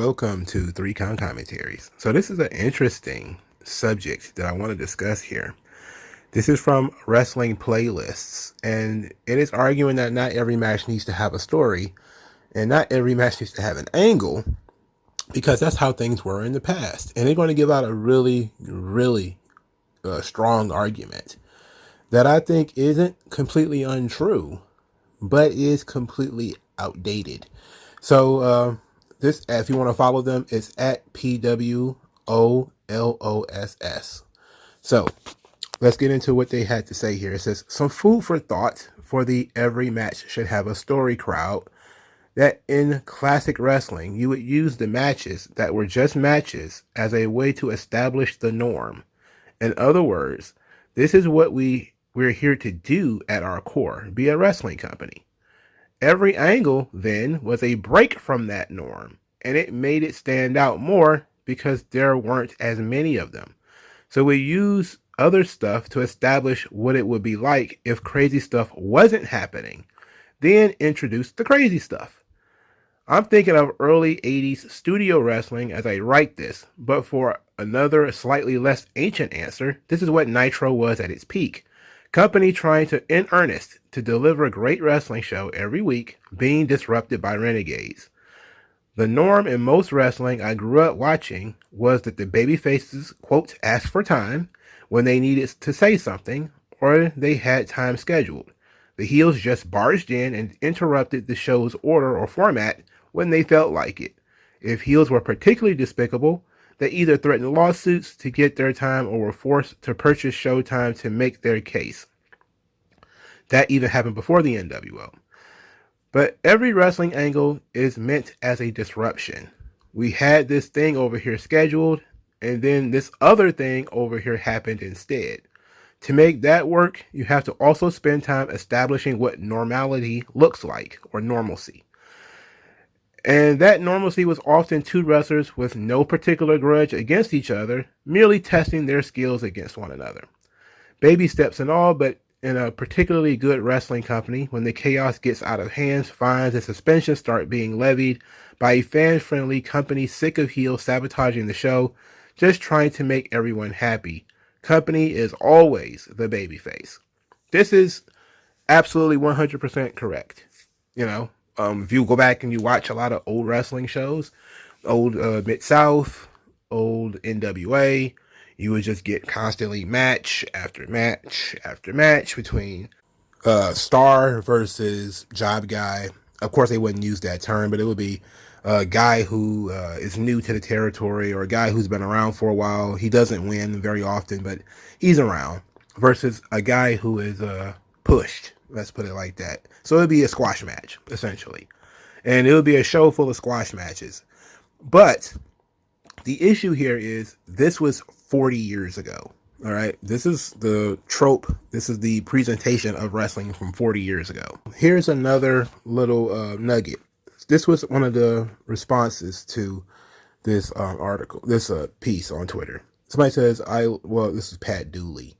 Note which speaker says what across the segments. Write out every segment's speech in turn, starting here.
Speaker 1: Welcome to 3 Count Commentaries. So this is an interesting subject that I want to discuss here. This is from Wrestling Playlists, and it is arguing that not every match needs to have a story, and not every match needs to have an angle, because that's how things were in the past. And they're going to give out a really strong argument that I think isn't completely untrue, but is completely outdated. So this, if you want to follow them, it's at PWOLOSS. So let's get into what they had to say here. It says, some food for thought for the every match should have a story crowd, that in classic wrestling, you would use the matches that were just matches as a way to establish the norm. In other words, this is what we're here to do at our core, be a wrestling company. Every angle, then, was a break from that norm, and it made it stand out more because there weren't as many of them. So we use other stuff to establish what it would be like if crazy stuff wasn't happening, then introduce the crazy stuff. I'm thinking of early 80s studio wrestling as I write this, but for another slightly less ancient answer, this is what Nitro was at its peak. Company trying to, in earnest, to deliver a great wrestling show every week, being disrupted by renegades. The norm in most wrestling I grew up watching was that the babyfaces, quote, asked for time when they needed to say something, or they had time scheduled. The heels just barged in and interrupted the show's order or format when they felt like it. If heels were particularly despicable, they either threatened lawsuits to get their time or were forced to purchase show time to make their case. That even happened before the NWO. But every wrestling angle is meant as a disruption. We had this thing over here scheduled, and then this other thing over here happened instead. To make that work, you have to also spend time establishing what normality looks like, or normalcy. And that normalcy was often two wrestlers with no particular grudge against each other, merely testing their skills against one another. Baby steps and all, but in a particularly good wrestling company, when the chaos gets out of hand, fines and suspensions start being levied by a fan-friendly company sick of heels sabotaging the show, just trying to make everyone happy. Company is always the babyface. This is absolutely 100% correct. If you go back and you watch a lot of old wrestling shows, old Mid-South, old NWA, you would just get constantly match after match after match between star versus job guy. Of course, they wouldn't use that term, but it would be a guy who is new to the territory, or a guy who's been around for a while. He doesn't win very often, but he's around, versus a guy who is pushed. Let's put it like that. So it'd be a squash match, essentially. And it would be a show full of squash matches. But the issue here is this was 40 years ago. All right. This is the trope. This is the presentation of wrestling from 40 years ago. Here's another little nugget. This was one of the responses to this article, this piece on Twitter. Somebody says, this is Pat Dooley.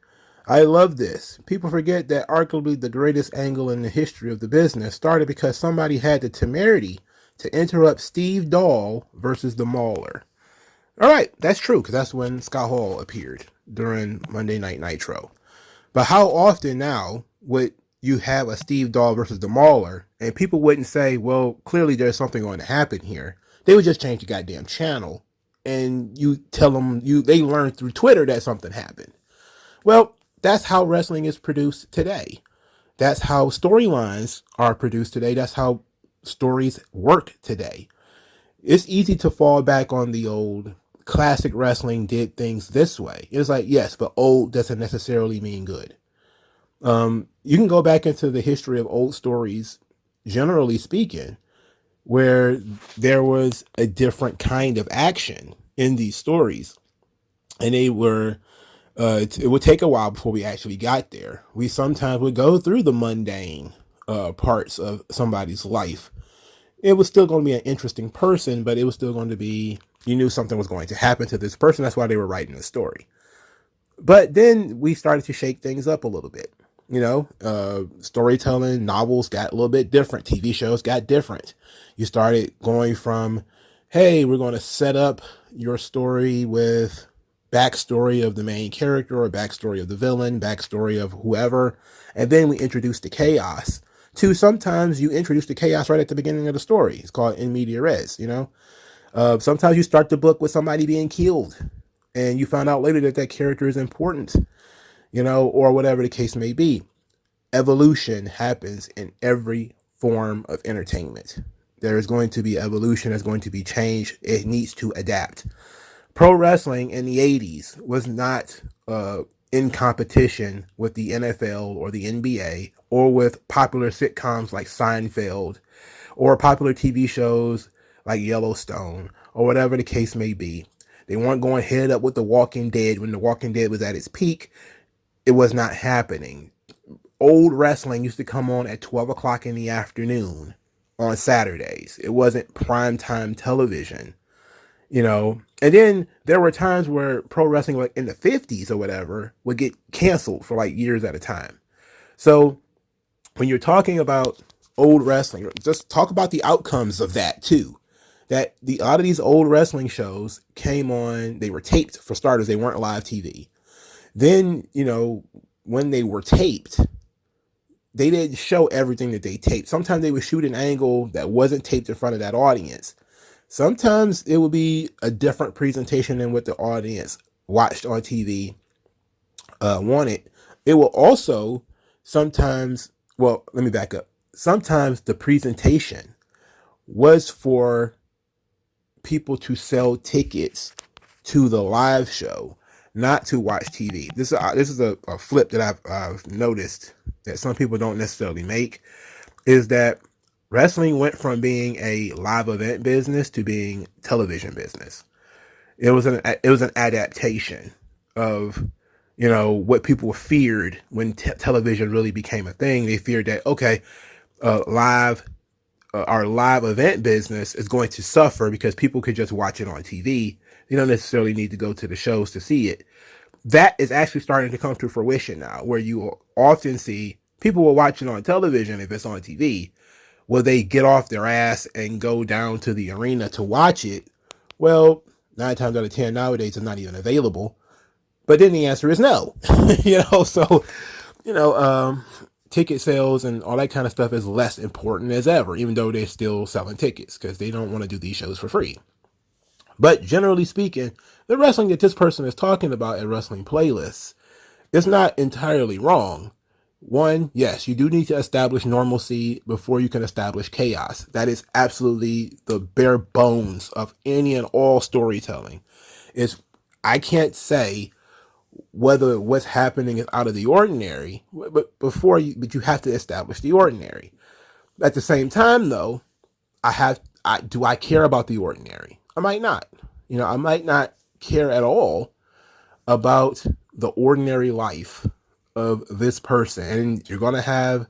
Speaker 1: I love this. People forget that arguably the greatest angle in the history of the business started because somebody had the temerity to interrupt Steve Dahl versus the Mauler. All right, that's true, because that's when Scott Hall appeared during Monday Night Nitro. But how often now would you have a Steve Dahl versus the Mauler, and people wouldn't say, well, clearly there's something going to happen here. They would just change the goddamn channel, and you tell them, they learn through Twitter that something happened. Well, that's how wrestling is produced today. That's how storylines are produced today. That's how stories work today. It's easy to fall back on the old classic wrestling did things this way. It's like, yes, but old doesn't necessarily mean good. You can go back into the history of old stories, generally speaking, where there was a different kind of action in these stories. And they were, it would take a while before we actually got there. We sometimes would go through the mundane parts of somebody's life. It was still going to be an interesting person, but it was still going to be, you knew something was going to happen to this person. That's why they were writing the story. But then we started to shake things up a little bit. Storytelling, novels got a little bit different. TV shows got different. You started going from, hey, we're going to set up your story with backstory of the main character or backstory of the villain, backstory of whoever, and then we introduce the chaos. To sometimes you introduce the chaos right at the beginning of the story. It's called in media res, you know. Sometimes you start the book with somebody being killed, and you find out later that that character is important, you know, or whatever the case may be. Evolution happens in every form of entertainment. There is going to be evolution, there's going to be change. It needs to adapt. Pro wrestling in the 80s was not in competition with the NFL or the NBA or with popular sitcoms like Seinfeld or popular TV shows like Yellowstone or whatever the case may be. They weren't going head up with The Walking Dead when The Walking Dead was at its peak. It was not happening. Old wrestling used to come on at 12 o'clock in the afternoon on Saturdays. It wasn't primetime television, you know. And then there were times where pro wrestling, like in the 50s or whatever, would get canceled for like years at a time. So when you're talking about old wrestling, just talk about the outcomes of that too. That a lot of these old wrestling shows came on, they were taped for starters, they weren't live TV. Then, you know, when they were taped, they didn't show everything that they taped. Sometimes they would shoot an angle that wasn't taped in front of that audience. Sometimes it would be a different presentation than what the audience watched on TV wanted. It will also sometimes, well, let me back up. Sometimes the presentation was for people to sell tickets to the live show, not to watch TV. This is a flip that I've noticed that some people don't necessarily make, is that wrestling went from being a live event business to being television business. It was an adaptation of, you know, what people feared when television really became a thing. They feared that, okay, our live event business is going to suffer because people could just watch it on TV. They don't necessarily need to go to the shows to see it. That is actually starting to come to fruition now, where you will often see people will watch it on television if it's on TV. Will they get off their ass and go down to the arena to watch it? Well, 9 times out of 10 nowadays it's not even available. But then the answer is no. You know, so, you know, ticket sales and all that kind of stuff is less important as ever, even though they're still selling tickets because they don't want to do these shows for free. But generally speaking, the wrestling that this person is talking about at Wrestling Playlists is not entirely wrong. One, yes, you do need to establish normalcy before you can establish chaos. That is absolutely the bare bones of any and all storytelling. I can't say whether what's happening is out of the ordinary, but you have to establish the ordinary. At the same time, though, do I care about the ordinary? I might not. You know, I might not care at all about the ordinary life of this person. And you're going to have,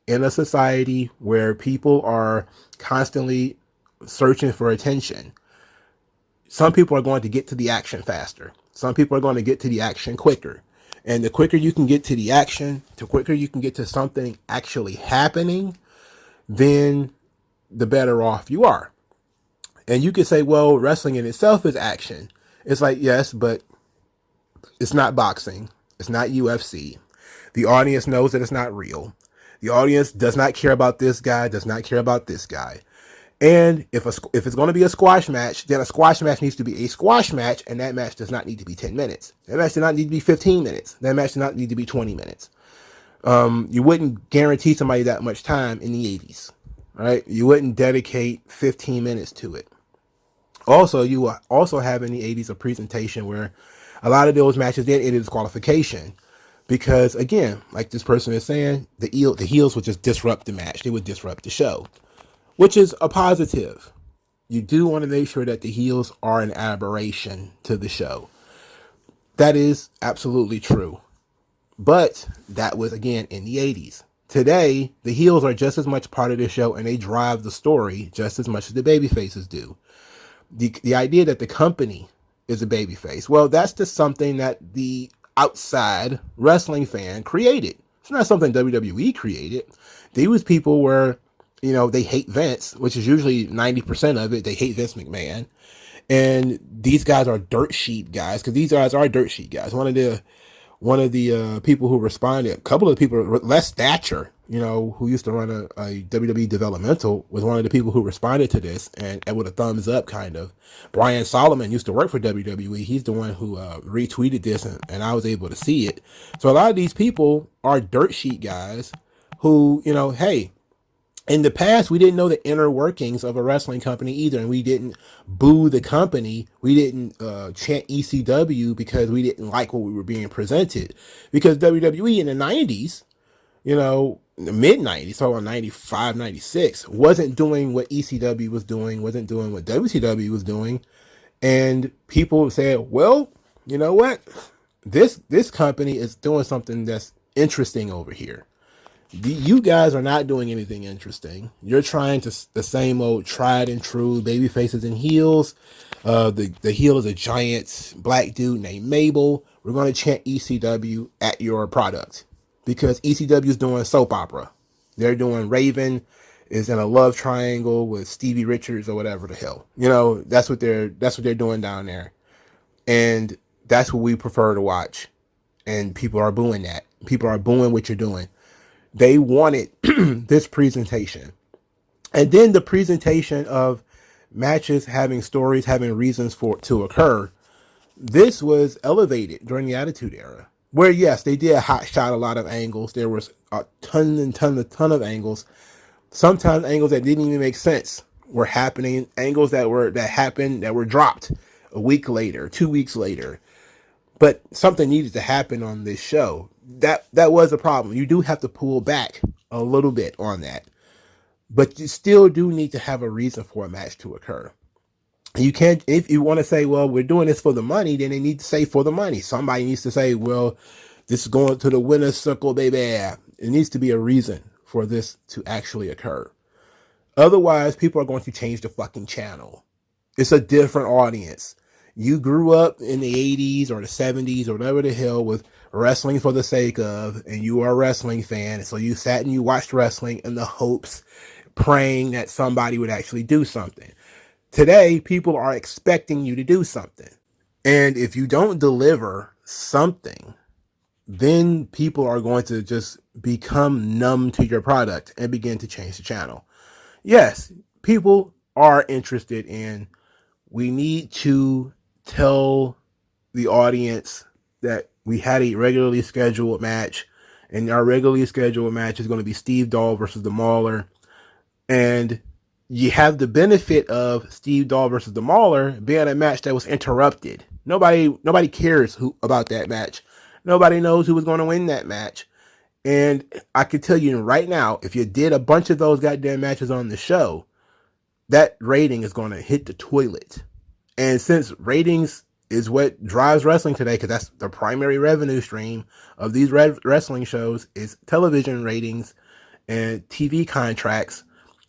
Speaker 1: in a society where people are constantly searching for attention, some people are going to get to the action faster. Some people are going to get to the action quicker. And the quicker you can get to the action, the quicker you can get to something actually happening, then the better off you are. And you could say, well, wrestling in itself is action. It's like, yes, but it's not boxing. It's not UFC. The audience knows that it's not real. The audience does not care about this guy, does not care about this guy. And if it's going to be a squash match, then a squash match needs to be a squash match, and that match does not need to be 10 minutes. That match does not need to be 15 minutes. That match does not need to be 20 minutes. You wouldn't guarantee somebody that much time in the 80s, right? You wouldn't dedicate 15 minutes to it. Also, you will also have in the 80s a presentation where a lot of those matches then ended disqualification. Because again, like this person is saying, the heels would just disrupt the match. They would disrupt the show, which is a positive. You do want to make sure that the heels are an aberration to the show. That is absolutely true. But that was, again, in the 80s. Today, the heels are just as much part of the show and they drive the story just as much as the baby faces do. The idea that the company is a baby face, well, that's just something that the outside wrestling fan created. It's not something WWE created. These people were, they hate Vince, which is usually 90% of it. They hate Vince McMahon. And these guys are dirt sheet guys, because these guys are dirt sheet guys. One of the people who responded, a couple of people, Les Thatcher, who used to run a WWE developmental, was one of the people who responded to this and with a thumbs up, kind of. Brian Solomon used to work for WWE. He's the one who retweeted this, and I was able to see it. So a lot of these people are dirt sheet guys who, hey, in the past, we didn't know the inner workings of a wrestling company either, and we didn't boo the company. We didn't chant ECW because we didn't like what we were being presented. Because WWE in the 90s, the mid-90s, so on 95, 96, wasn't doing what ECW was doing, wasn't doing what WCW was doing. And people said, well, you know what? This company is doing something that's interesting over here. You guys are not doing anything interesting. You're trying to the same old tried and true baby faces and heels. The heel is a giant black dude named Mabel. We're going to chant ECW at your product because ECW is doing soap opera. They're doing Raven is in a love triangle with Stevie Richards or whatever the hell. That's what they're doing down there, and that's what we prefer to watch. And people are booing that. People are booing what you're doing. They wanted this presentation. And then the presentation of matches having stories, having reasons for it to occur. This was elevated during the Attitude Era, where, yes, they did hot shot a lot of angles. There was a ton of angles. Sometimes angles that didn't even make sense were happening. Angles that were dropped a week later, 2 weeks later. But something needed to happen on this show. That was a problem. You do have to pull back a little bit on that. But you still do need to have a reason for a match to occur. You can't, if you want to say, well, we're doing this for the money, then they need to say for the money. Somebody needs to say, well, this is going to the winner's circle, baby. It needs to be a reason for this to actually occur. Otherwise, people are going to change the fucking channel. It's a different audience. You grew up in the 80s or the 70s or whatever the hell with wrestling for the sake of, and you are a wrestling fan. And so you sat and you watched wrestling in the hopes, praying that somebody would actually do something. Today, people are expecting you to do something. And if you don't deliver something, then people are going to just become numb to your product and begin to change the channel. Yes, people are interested in, we need to tell the audience that we had a regularly scheduled match, and our regularly scheduled match is going to be Steve Dahl versus the Mauler. And you have the benefit of Steve Dahl versus the Mauler being a match that was interrupted. Nobody cares about that match. Nobody knows who was going to win that match. And I can tell you right now, if you did a bunch of those goddamn matches on the show, that rating is going to hit the toilet. And since ratings is what drives wrestling today, because that's the primary revenue stream of these wrestling shows, is television ratings and TV contracts.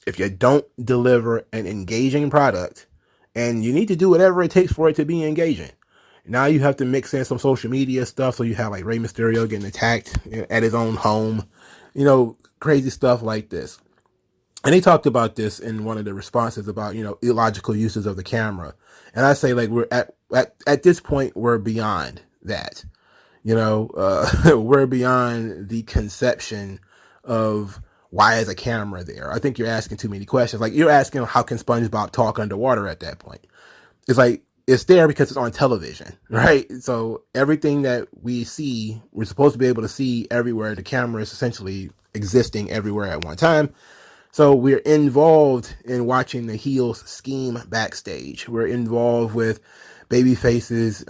Speaker 1: If you don't deliver an engaging product, and you need to do whatever it takes for it to be engaging. Now you have to mix in some social media stuff. So you have like Rey Mysterio getting attacked at his own home, crazy stuff like this. And they talked about this in one of the responses about, illogical uses of the camera. And I say, like, we're at this point, we're beyond that. We're beyond the conception of why is a camera there. I think you're asking too many questions. Like, you're asking, how can SpongeBob talk underwater at that point? It's like, it's there because it's on television, right? So everything that we see, we're supposed to be able to see everywhere. The camera is essentially existing everywhere at one time. So we're involved in watching the heels scheme backstage. We're involved with baby faces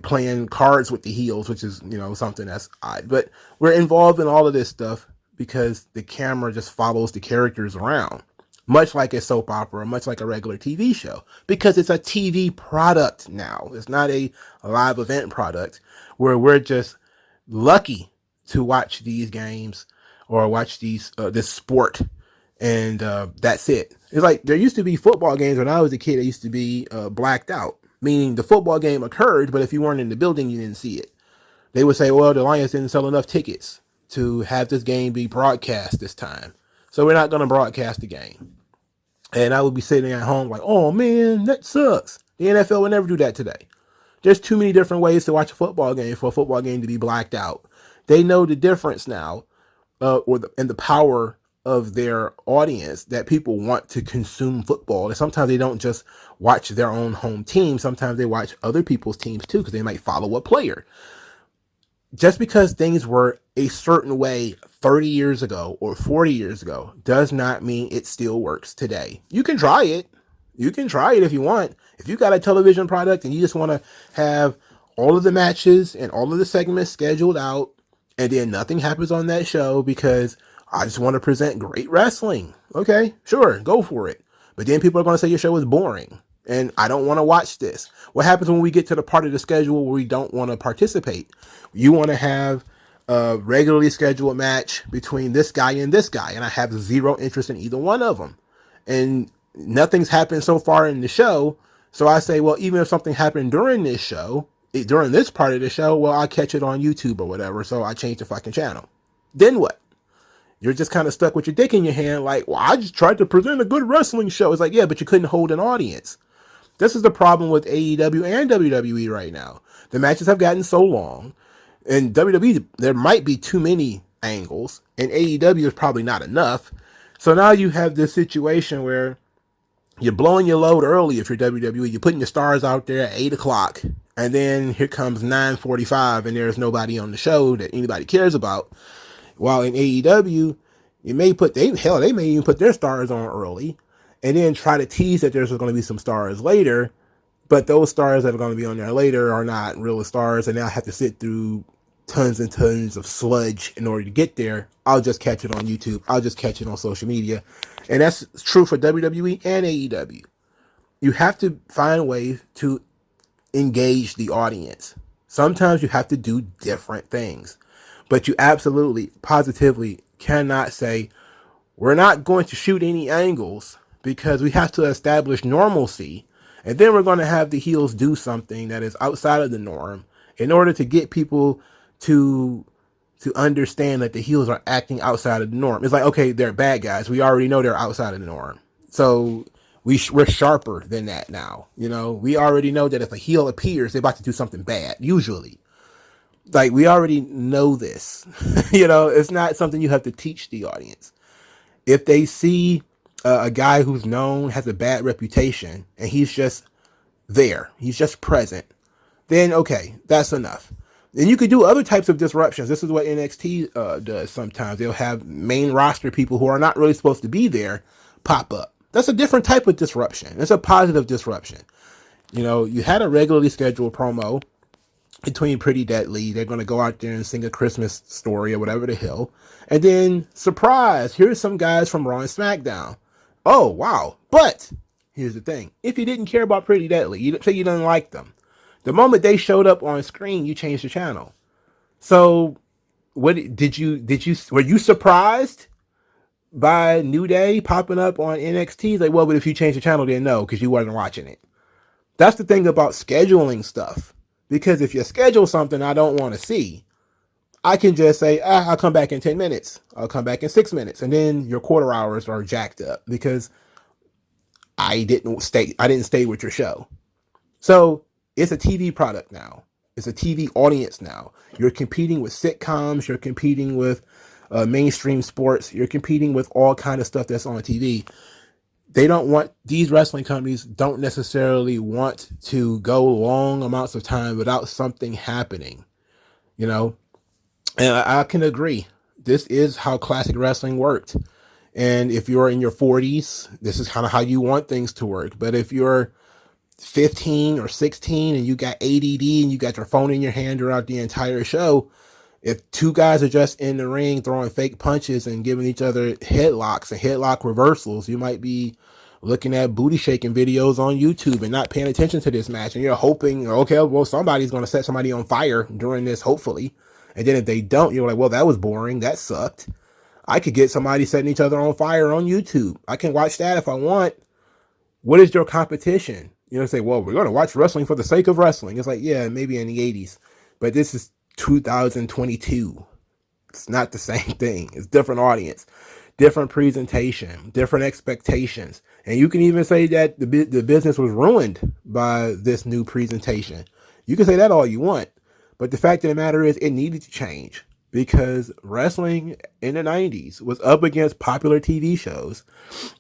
Speaker 1: playing cards with the heels, which is, something that's odd. But we're involved in all of this stuff because the camera just follows the characters around, much like a soap opera, much like a regular TV show, because it's a TV product now. It's not a live event product where we're just lucky to watch these games or watch this sport. And that's it. It's like there used to be football games when I was a kid. They used to be blacked out, meaning the football game occurred, but if you weren't in the building, you didn't see it. They would say, well, the Lions didn't sell enough tickets to have this game be broadcast this time. so we're not going to broadcast the game. And I would be sitting at home like, oh man, that sucks. The NFL would never do that today. There's too many different ways to watch a football game for a football game to be blacked out. They know the difference now, and the power of their audience, that people want to consume football. And sometimes they don't just watch their own home team. Sometimes they watch other people's teams too, because they might follow a player. Just because things were a certain way 30 years ago or 40 years ago does not mean it still works today. You can try it. You can try it if you want. If you got a television product and you just want to have all of the matches and all of the segments scheduled out, and then nothing happens on that show because I just want to present great wrestling. Okay, sure, go for it. But then people are going to say your show is boring and I don't want to watch this. What happens when we get to the part of the schedule where we don't want to participate? You want to have a regularly scheduled match between this guy, and I have zero interest in either one of them. And nothing's happened so far in the show. So I say, well, even if something happened during this show, during this part of the show, well, I'll catch it on YouTube or whatever. So I change the fucking channel. Then what? You're just kind of stuck with your dick in your hand like, well, I just tried to present a good wrestling show. It's like, yeah, but you couldn't hold an audience. This is the problem with AEW and WWE right now. The matches have gotten so long. In WWE, there might be too many angles. And AEW is probably not enough. So now you have this situation where you're blowing your load early if you're WWE. You're putting your stars out there at 8 o'clock. And then here comes 9:45 and there's nobody on the show that anybody cares about. While in AEW, they may even put their stars on early and then try to tease that there's going to be some stars later. But those stars that are going to be on there later are not real stars, and they'll have to sit through tons and tons of sludge in order to get there. I'll just catch it on YouTube. I'll just catch it on social media. And that's true for WWE and AEW. You have to find ways to engage the audience. Sometimes you have to do different things. But you absolutely, positively cannot say, we're not going to shoot any angles because we have to establish normalcy. And then we're going to have the heels do something that is outside of the norm in order to get people to understand that the heels are acting outside of the norm. It's like, okay, they're bad guys. We already know they're outside of the norm. So we're sharper than that now. You know, we already know that if a heel appears, they're about to do something bad, usually. Like, we already know this. You know, it's not something you have to teach the audience. If they see a guy who's known, has a bad reputation, and he's just there, he's just present, then okay, that's enough. And you could do other types of disruptions. This is what NXT does sometimes. They'll have main roster people who are not really supposed to be there pop up. That's a different type of disruption. It's a positive disruption. You know, you had a regularly scheduled promo between Pretty Deadly. They're going to go out there and sing a Christmas story or whatever the hell. And then, surprise, here's some guys from Raw and SmackDown. Oh, wow. But here's the thing. If you didn't care about Pretty Deadly, you say you didn't like them, the moment they showed up on screen, you changed the channel. So what were you surprised by New Day popping up on NXT? Like, well, but if you change the channel, then no, because you wasn't watching it. That's the thing about scheduling stuff. Because if you schedule something I don't want to see, I can just say, I'll come back in 10 minutes. I'll come back in 6 minutes. And then your quarter hours are jacked up because I didn't stay with your show. So it's a TV product now. It's a TV audience now. You're competing with sitcoms. You're competing with mainstream sports. You're competing with all kind of stuff that's on TV. These wrestling companies don't necessarily want to go long amounts of time without something happening, you know? And I can agree. This is how classic wrestling worked. And if you're in your 40s, this is kind of how you want things to work. But if you're 15 or 16 and you got ADD and you got your phone in your hand throughout the entire show, if two guys are just in the ring throwing fake punches and giving each other headlocks and headlock reversals, you might be looking at booty shaking videos on YouTube and not paying attention to this match. And you're hoping, okay, well, somebody's going to set somebody on fire during this, hopefully. And then if they don't, you're like, well, that was boring. That sucked. I could get somebody setting each other on fire on YouTube. I can watch that if I want. What is your competition? You know, say, well, we're going to watch wrestling for the sake of wrestling. It's like, yeah, maybe in the 80s. But this is 2022. It's not the same thing. It's a different audience. different presentation, different expectations. And you can even say that the business was ruined by this new presentation. You can say that all you want. But the fact of the matter is it needed to change because wrestling in the 90s was up against popular TV shows,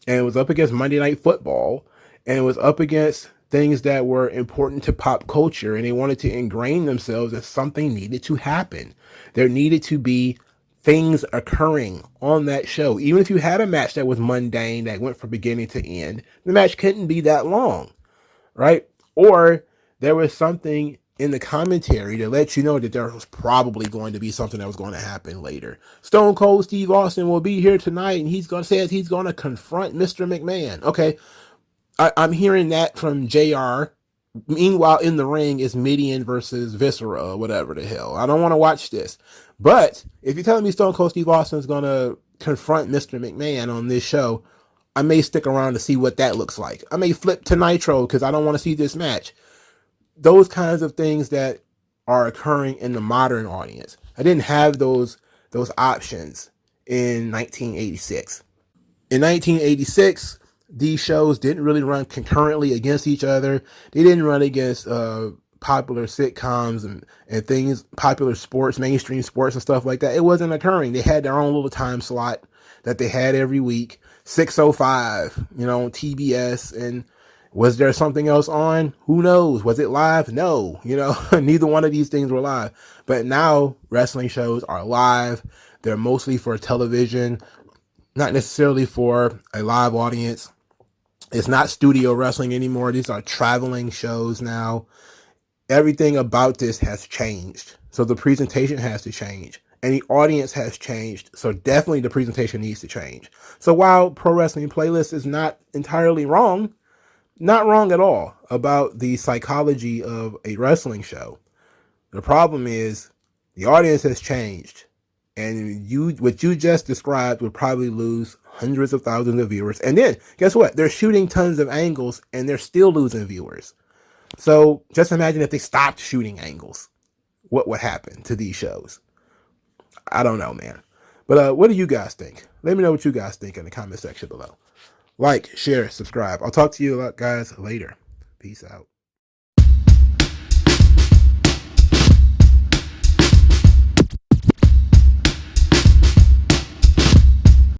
Speaker 1: and it was up against Monday Night Football, and it was up against things that were important to pop culture, and they wanted to ingrain themselves as something needed to happen. There needed to be things occurring on that show. Even if you had a match that was mundane, that went from beginning to end, the match couldn't be that long, right? Or there was something in the commentary to let you know that there was probably going to be something that was going to happen later. Stone Cold Steve Austin will be here tonight, and he's going to confront Mr. McMahon. Okay, I'm hearing that from JR. Meanwhile, in the ring is Midian versus Viscera or whatever the hell. I don't want to watch this. But if you're telling me Stone Cold Steve Austin is going to confront Mr. McMahon on this show, I may stick around to see what that looks like. I may flip to Nitro because I don't want to see this match. Those kinds of things that are occurring in the modern audience. I didn't have those options in 1986. In 1986, these shows didn't really run concurrently against each other. They didn't run against popular sitcoms and things, popular sports, mainstream sports and stuff like that. It wasn't occurring. They had their own little time slot that they had every week, 6:05, on TBS. And was there something else on? Who knows? Was it live? No, neither one of these things were live. But now wrestling shows are live. They're mostly for television, not necessarily for a live audience. It's not studio wrestling anymore. These are traveling shows now. Everything about this has changed. So the presentation has to change. And the audience has changed. So definitely the presentation needs to change. So while Pro Wrestling Playlist is not entirely wrong, not wrong at all about the psychology of a wrestling show, the problem is the audience has changed. And what you just described would probably lose hundreds of thousands of viewers. And then, guess what? They're shooting tons of angles, and they're still losing viewers. So just imagine if they stopped shooting angles. What would happen to these shows? I don't know, man. But what do you guys think? Let me know what you guys think in the comment section below. Like, share, subscribe. I'll talk to you guys later. Peace out.